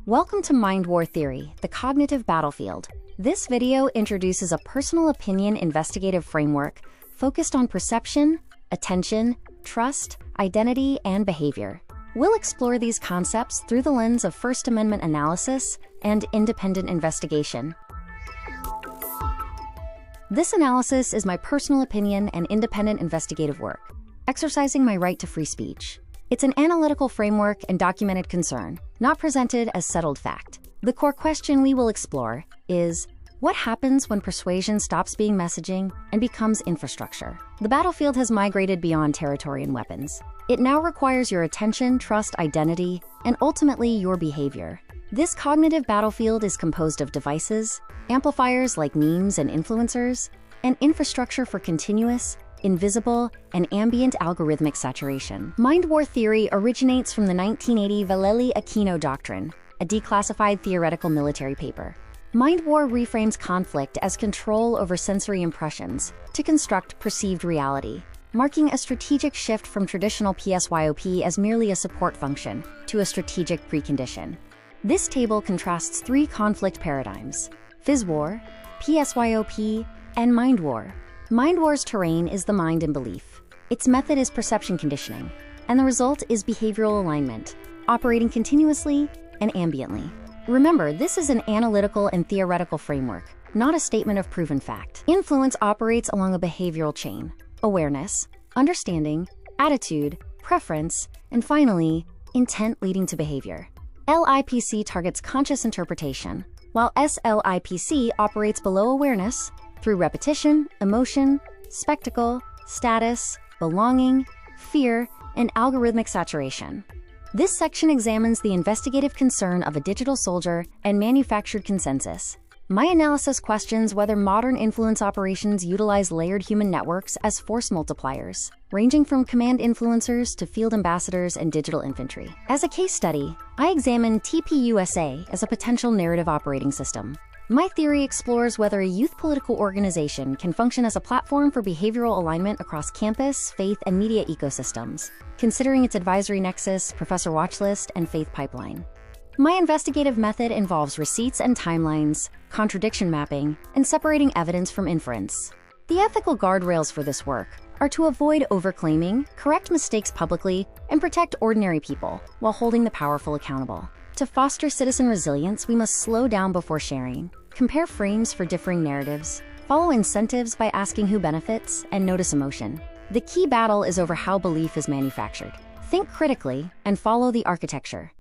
Welcome to MindWar Theory, the cognitive battlefield. This video introduces a personal opinion investigative framework focused on perception, attention, trust, identity, and behavior. We'll explore these concepts through the lens of First Amendment analysis and independent investigation. This analysis is my personal opinion and independent investigative work, exercising my right to free speech. It's an analytical framework and documented concern, not presented as settled fact. The core question we will explore is, what happens when persuasion stops being messaging and becomes infrastructure? The battlefield has migrated beyond territory and weapons. It now requires your attention, trust, identity, and ultimately your behavior. This cognitive battlefield is composed of devices, amplifiers like memes and influencers, and infrastructure for continuous, invisible, and ambient algorithmic saturation. MindWar theory originates from the 1980 Vallely-Aquino Doctrine, a declassified theoretical military paper. MindWar reframes conflict as control over sensory impressions to construct perceived reality, marking a strategic shift from traditional PSYOP as merely a support function to a strategic precondition. This table contrasts three conflict paradigms: FISWar, PSYOP, and MindWar. MindWar's terrain is the mind and belief. Its method is perception conditioning, and the result is behavioral alignment, operating continuously and ambiently. Remember, this is an analytical and theoretical framework, not a statement of proven fact. Influence operates along a behavioral chain: awareness, understanding, attitude, preference, and finally, intent leading to behavior. LIPC targets conscious interpretation, while SLIPC operates below awareness through repetition, emotion, spectacle, status, belonging, fear, and algorithmic saturation. This section examines the investigative concern of a digital soldier and manufactured consensus. My analysis questions whether modern influence operations utilize layered human networks as force multipliers, ranging from command influencers to field ambassadors and digital infantry. As a case study, I examine TPUSA as a potential narrative operating system. My theory explores whether a youth political organization can function as a platform for behavioral alignment across campus, faith, and media ecosystems, considering its advisory nexus, professor watchlist, and faith pipeline. My investigative method involves receipts and timelines, contradiction mapping, and separating evidence from inference. The ethical guardrails for this work are to avoid overclaiming, correct mistakes publicly, and protect ordinary people while holding the powerful accountable. To foster citizen resilience, we must slow down before sharing, compare frames for differing narratives, follow incentives by asking who benefits, and notice emotion. The key battle is over how belief is manufactured. Think critically and follow the architecture.